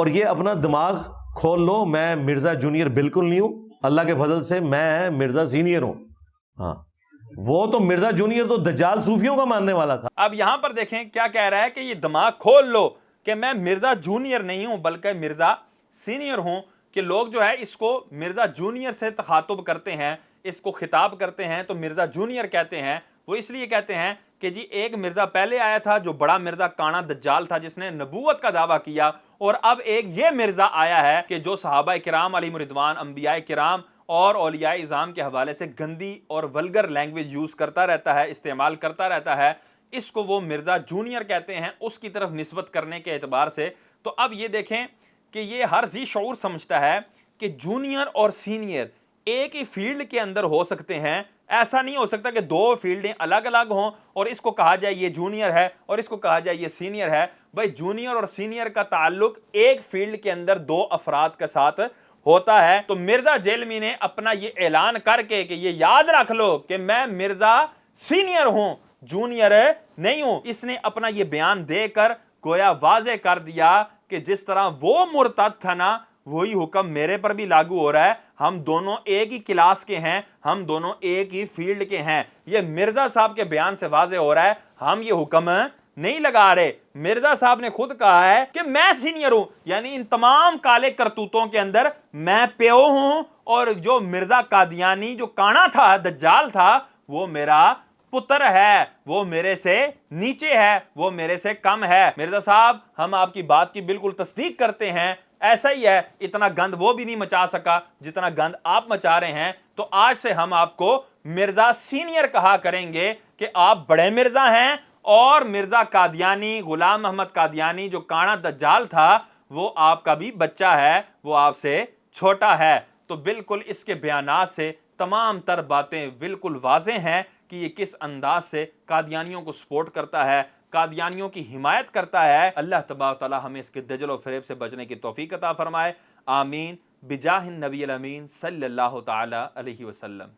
اور یہ اپنا دماغ کھول لو، میں مرزا جونیئر بالکل نہیں ہوں، اللہ کے فضل سے میں مرزا سینئر ہوں. ہاں وہ تو مرزا جونیئر تو دجال صوفیوں کا ماننے والا تھا. اب یہاں پر دیکھیں کیا کہہ رہا ہے کہ یہ دماغ کھول لو کہ میں مرزا جونیئر نہیں ہوں بلکہ مرزا سینئر ہوں، کہ لوگ جو ہے اس کو مرزا جونیئر سے تخاطب کرتے ہیں، اس کو خطاب کرتے ہیں تو مرزا جونیئر کہتے ہیں. وہ اس لیے کہتے ہیں کہ جی ایک مرزا پہلے آیا تھا جو بڑا مرزا کانا دجال تھا جس نے نبوت کا دعویٰ کیا، اور اب ایک یہ مرزا آیا ہے کہ جو صحابہ کرام علیہم رضوان، انبیاء کرام اور اولیاء اعظام کے حوالے سے گندی اور ولگر لینگویج یوز کرتا رہتا ہے، استعمال کرتا رہتا ہے. اس کو وہ مرزا جونیئر کہتے ہیں اس کی طرف نسبت کرنے کے اعتبار سے. تو اب یہ دیکھیں کہ یہ ہر ذی شعور سمجھتا ہے کہ جونیئر اور سینئر ایک ہی فیلڈ کے اندر ہو سکتے ہیں. ایسا نہیں ہو سکتا کہ دو فیلڈیں الگ الگ ہوں اور اس کو کہا جائے یہ جونیئر ہے اور اس کو کہا جائے یہ سینئر ہے. بھائی جونیئر اور سینئر کا تعلق ایک فیلڈ کے اندر دو افراد کے ساتھ ہوتا ہے. تو مرزا جیلمی نے اپنا یہ اعلان کر کے کہ یہ یاد رکھ لو کہ میں مرزا سینئر ہوں، جونیئر نہیں ہوں، اس نے اپنا یہ بیان دے کر گویا واضح کر دیا کہ جس طرح وہ مرتد تھا نا وہی حکم میرے پر بھی لاگو ہو رہا ہے. ہم دونوں ایک ہی کلاس کے ہیں، ہم دونوں ایک ہی فیلڈ کے ہیں. یہ مرزا صاحب کے بیان سے واضح ہو رہا ہے، ہم یہ حکم نہیں لگا رہے. مرزا صاحب نے خود کہا ہے کہ میں سینئر ہوں، یعنی ان تمام کالے کرتوتوں کے اندر میں پیو ہوں، اور جو مرزا قادیانی جو کانا تھا، دجال تھا، وہ میرا پتر ہے، وہ میرے سے نیچے ہے، وہ میرے سے کم ہے. مرزا صاحب ہم آپ کی بات کی بالکل تصدیق کرتے ہیں، ایسا ہی ہے. اتنا گند وہ بھی نہیں مچا سکا جتنا گند آپ مچا رہے ہیں. تو آج سے ہم آپ کو مرزا سینئر کہا کریں گے کہ آپ بڑے مرزا ہیں، اور مرزا قادیانی، غلام محمد قادیانی جو کانا دجال تھا، وہ آپ کا بھی بچہ ہے، وہ آپ سے چھوٹا ہے. تو بالکل اس کے بیانات سے تمام تر باتیں بالکل واضح ہیں کہ یہ کس انداز سے قادیانیوں کو سپورٹ کرتا ہے، قادیانیوں کی حمایت کرتا ہے. اللہ تبارک و تعالی ہمیں اس کے دجل و فریب سے بچنے کی توفیق عطا فرمائے. آمین بجاہ النبی الامین صلی اللہ تعالی علیہ وسلم.